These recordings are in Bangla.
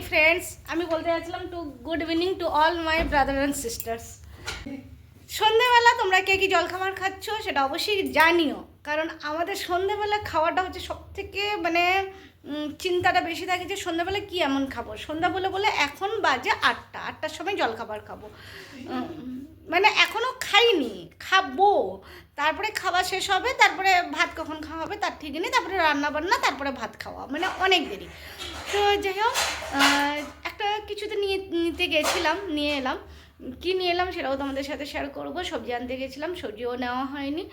ফ্রেন্ডস, আমি বলতে যাচ্ছিলাম good evening to all my brother and sisters. সন্ধেবেলা তোমরা কে কি জলখাবার খাচ্ছ সেটা অবশ্যই জানিও, কারণ আমাদের সন্ধেবেলা খাওয়াটা হচ্ছে সবথেকে মানে চিন্তাটা বেশি থাকে যে সন্ধ্যাবেলা কী এমন খাবো। সন্ধ্যা বলে বলে এখন বাজে 8টার সময় জলখাবার খাবো, মানে এখনও খাইনি, খাবো। তারপরে খাওয়া শেষ হবে, তারপরে ভাত কখন খাওয়া হবে তার ঠিক নেই, তারপরে রান্না বান্না, তারপরে ভাত খাওয়া, মানে অনেক দেরি। তো যাই হোক, একটা কিছুতে নিতে গেছিলাম, নিয়ে এলাম। কী নিয়ে এলাম সেটাও তোমাদের সাথে শেয়ার করবো। সবজি আনতে গেছিলাম, সবজিও নেওয়া হয়নি।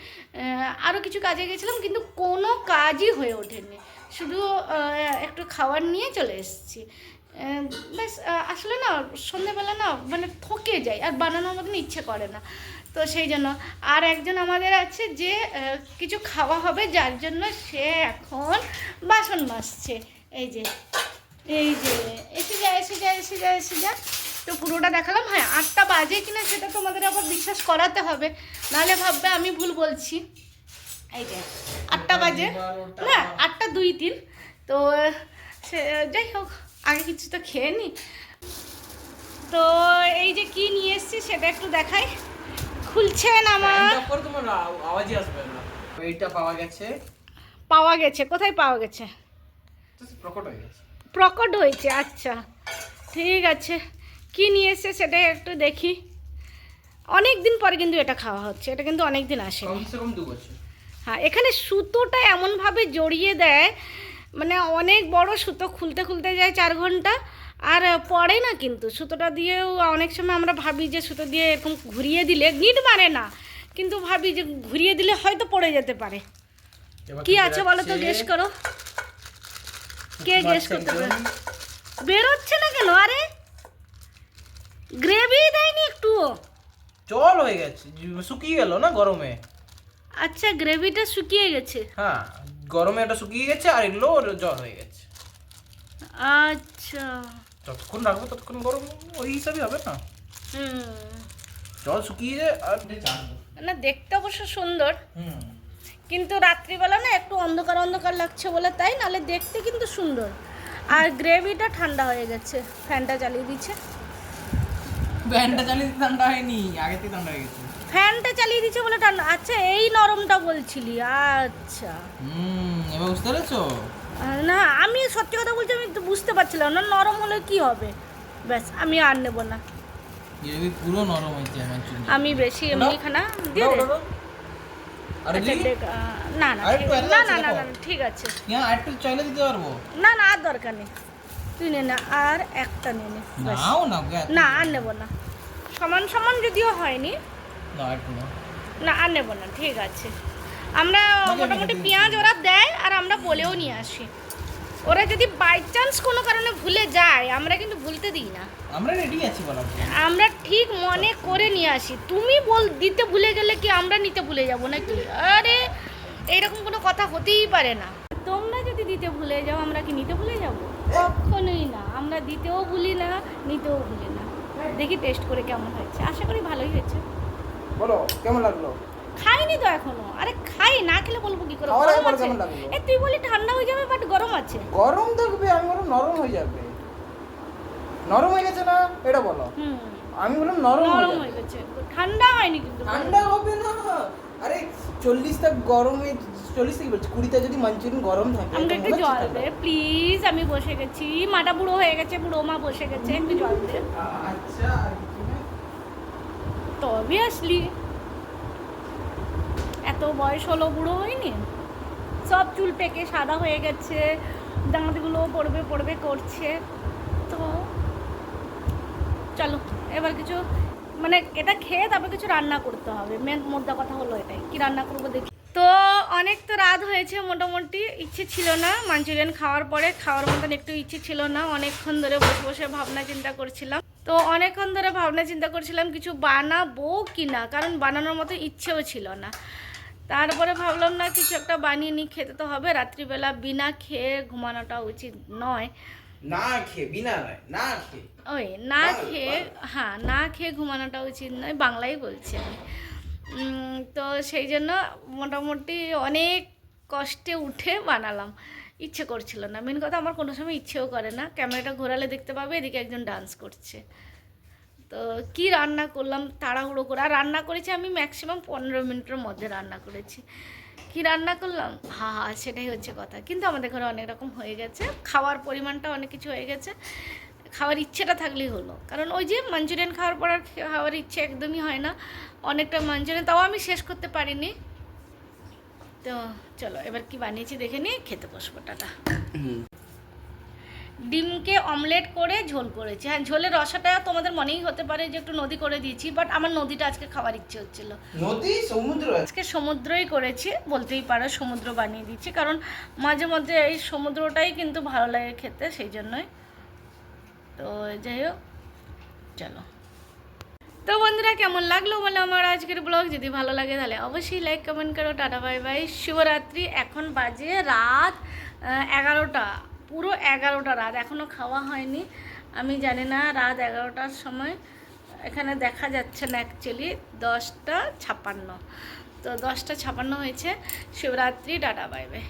আরও কিছু কাজে গেছিলাম, কিন্তু কোনো কাজই হয়ে ওঠেনি, শুধু একটু খাবার নিয়ে চলে এসেছি। ব্যাস, আসলে না সন্ধ্যেবেলা না মানে থকে যায়, আর বানানোর মতন ইচ্ছে করে না। তো সেই জন্য আর একজন আমাদের আছে যে কিছু খাওয়া হবে, যার জন্য সে এখন বাসন মাজছে। এই যে এসে যা। তো পুরোটা দেখালাম। হ্যাঁ, 8টা বাজে কিনা সেটা তোমাদের আবার বিশ্বাস করাতে হবে, নাহলে ভাববে আমি ভুল বলছি। এই যে 8টা বাজে না, 8টা 2-3। তো সে যাই হোক, আগে কিছু তো খেয়ে নি। তো এই যে কি নিয়ে এসেছি সেটা একটু দেখাই। খুলছেন আমার, তোমার আওয়াজই আসবে না। এইটা পাওয়া গেছে। কোথায় পাওয়া গেছে? প্রকট হয়েছে। আচ্ছা ঠিক আছে, কি নিয়ে এসছে সেটা একটু দেখি। অনেক দিন পরে কিন্তু এটা খাওয়া হচ্ছে, এটা কিন্তু অনেক দিন আসে, কমসে কম 2 বছর। হ্যাঁ, এখানে সুতোটা এমনভাবে জড়িয়ে দেয়, মানে অনেক বড় সুতো, খুলতে খুলতে যায় 4 ঘন্টা, আর পড়ে না। কিন্তু সুতোটা দিয়েও অনেক সময় আমরা ভাবি যে সুতো দিয়ে এরকম ঘুরিয়ে দিলে গিট মারে না, কিন্তু ভাবি যে ঘুরিয়ে দিলে হয়তো পড়ে যেতে পারে। কি আছে বলো তো, গেস করো, কে গেস করতে পারে? বেরোচ্ছে না কেন? আরে গ্রেভি দেয়নি একটুও, জল হয়ে গেছে, শুকিয়ে গেল না গরমে। আচ্ছা, গ্রেভিটা শুকিয়ে গেছে। হ্যাঁ, গরমে এটা শুকিয়ে গেছে, আর এগুলো জল হয়ে গেছে। আচ্ছা, যতক্ষণ রাখবো ততক্ষণ গরম ওই হিসাবে হবে না। জল শুকিয়ে যায়। আর না, দেখতে অবশ্য সুন্দর, কিন্তু রাত্রিবেলা না একটু অন্ধকার অন্ধকার লাগছে বলে তাই, নাহলে দেখতে কিন্তু সুন্দর। আর গ্রেভিটা ঠান্ডা হয়ে গেছে, ফ্যানটা চালিয়ে দিচ্ছে। ফ্যানটা চালিয়ে দিতে ঠান্ডা হয়নি, আগে থেকে ঠান্ডা হয়ে গেছে। ফ্যানটা চালিয়ে দিচ্ছে বলে ঠান্ডা। আচ্ছা, এই নরমটা বলছিলি। আচ্ছা, এবার বুঝতে পেরেছো? না, আমি সত্যি কথা বলছি, আমি তো বুঝতে পারছিলাম না নরম হলে কি হবে। ব্যাস, আমি আর নেবো না, গ্রেভি পুরো নরম হয়েছে আমার জন্য। আমি বেশি এমনি খানা দিয়ে দে। আরে না না ঠিক আছে, একটু চাইলে দিতে পারবো। না আর দরকার নেই, তুই নে না, আর একটা নে নে। না আর নেবো না, সমান সমান যদিও হয়নি, না আর নেবো না। ঠিক আছে, আমরা মোটামুটি পেঁয়াজ ওরা দেয়, আর আমরা বলেও নিয়ে আসি। ওরা যদি বাই চান্স কোনো কারণে ভুলে যায়, আমরা কিন্তু ভুলতে দিই না, আমরা রেডি আছি বলা, আমরা ঠিক মনে করে নিয়ে আসি। তুমি দিতে ভুলে গেলে কি আমরা নিতে ভুলে যাব নাকি? আরে এইরকম কোনো কথা হতেই পারে না। তোমরা যদি দিতে ভুলে যাও, আমরা কি নিতে ভুলে যাব? কখনোই না, আমরা দিতেও ভুলি না, নিতেও ভুলি না। দেখি টেস্ট করে কেমন হয়েছে, আশা করি ভালোই হয়েছে। বলো কেমন লাগলো? খাইনি তো এখনো। আরে খাই, না খেলে বলবো কি করে? তুই বলি ঠান্ডা হয়ে যাবে, বাট গরম আছে। গরম থাকবে, আমি বললাম নরম হয়ে যাবে। নরম হয়ে গেছে না, এটা বলো। আমি বললাম নরম হয়ে গেছে, ঠান্ডা হয়নি কিন্তু। ঠান্ডা হবে না, আরে 40টা গরমে, 40 থেকে বলছি 20টা যদি মাঞ্চুরিয়ান গরম থাকে। আমাকে একটু জল দে প্লিজ, আমি বসে গেছি, মাটা বুড়ো হয়ে গেছে, বুড়ো মা বসে গেছে, একটু জল দে। আচ্ছা, তো অবভিয়াসলি এত বয়স হলো, বুড়ো হয়নি। সব চুল পেকে সাদা হয়ে গেছে, দাঁতগুলো পড়বে করছে। তো চলো এবার কিছু, মানে এটা খেয়ে তারপর কিছু রান্না করতে হবে। মেন মোদ্দা কথা হলো এটাই, কি রান্না করবো দেখি। তো অনেক তো রাত হয়েছে, মোটামুটি ইচ্ছে ছিল না মাঞ্চুরিয়ান খাওয়ার পরে, খাওয়ার মতন একটু ইচ্ছে ছিল না। অনেকক্ষণ ধরে বসে বসে ভাবনা চিন্তা করছিলাম কিছু বানাবো কি না, কারণ বানানোর মতো ইচ্ছেও ছিল না। তারপরে ভাবলাম না, কিছু একটা বানিয়ে নিই, খেতে তো হবে। রাত্রিবেলা বিনা খেয়ে ঘুমানোটা উচিত নয়। না খেয়ে ঘুমানোটা উচিত নয়, বাংলাই বলছি আমি। তো সেই জন্য মোটামুটি অনেক কষ্টে উঠে বানালাম। ইচ্ছে করছিল না। মেন কথা আমার কোনো সময় ইচ্ছেও করে না। ক্যামেরাটা ঘোরালে দেখতে পাবে এদিকে একজন ডান্স করছে। তো কি রান্না করলাম তাড়াহুড়ো করে, আর রান্না করেছি আমি ম্যাক্সিমাম 15 মিনিটের মধ্যে রান্না করেছি। কি রান্না করলাম, সেটাই হচ্ছে কথা। কিন্তু আমাদের ঘরে অনেক রকম হয়ে গেছে, খাওয়ার পরিমাণটা অনেক কিছু হয়ে গেছে। খাওয়ার ইচ্ছেটা থাকলেই হলো, কারণ ওই যে মাঞ্চুরিয়ান খাওয়ার পর আর খাওয়ার ইচ্ছে একদমই হয় না। অনেকটা মাঞ্চুরিয়ান, তাও আমি শেষ করতে পারিনি। তো চলো এবার কি বানিয়েছি দেখে নিই, খেতে বসবো। টাটা। ডিমকে অমলেট করে ঝোল করেছি। হ্যাঁ, ঝোলের রসাটা তোমাদের মনেই হতে পারে যে একটু নদী করে দিয়েছি, বাট আমার নদীটা আজকে খাওয়ার ইচ্ছে হচ্ছিল। নদী সমুদ্র আজকে সমুদ্রই করেছি বলতেই পারো, সমুদ্র বানিয়ে দিচ্ছি, কারণ মাঝে মধ্যে এই সমুদ্রটাই কিন্তু ভালো লাগে খেতে, সেই জন্যই। তো যাই হোক, চলো। তো বন্ধুরা, কেমন লাগলো বলে আমার আজকের ব্লগ? যদি ভালো লাগে তাহলে অবশ্যই লাইক কমেন্ট করো। টাটা বাই বাই, শুভরাত্রি। এখন বাজে রাত 11টা, পুরো 11টা রাত, এখনও খাওয়া হয়নি। আমি জানি না রাত 11টার সময়, এখানে দেখা যাচ্ছে না অ্যাকচুয়ালি, 10টা 56। তো 10টা 56 হয়েছে। শুভরাত্রি, টাটা বাই বাই।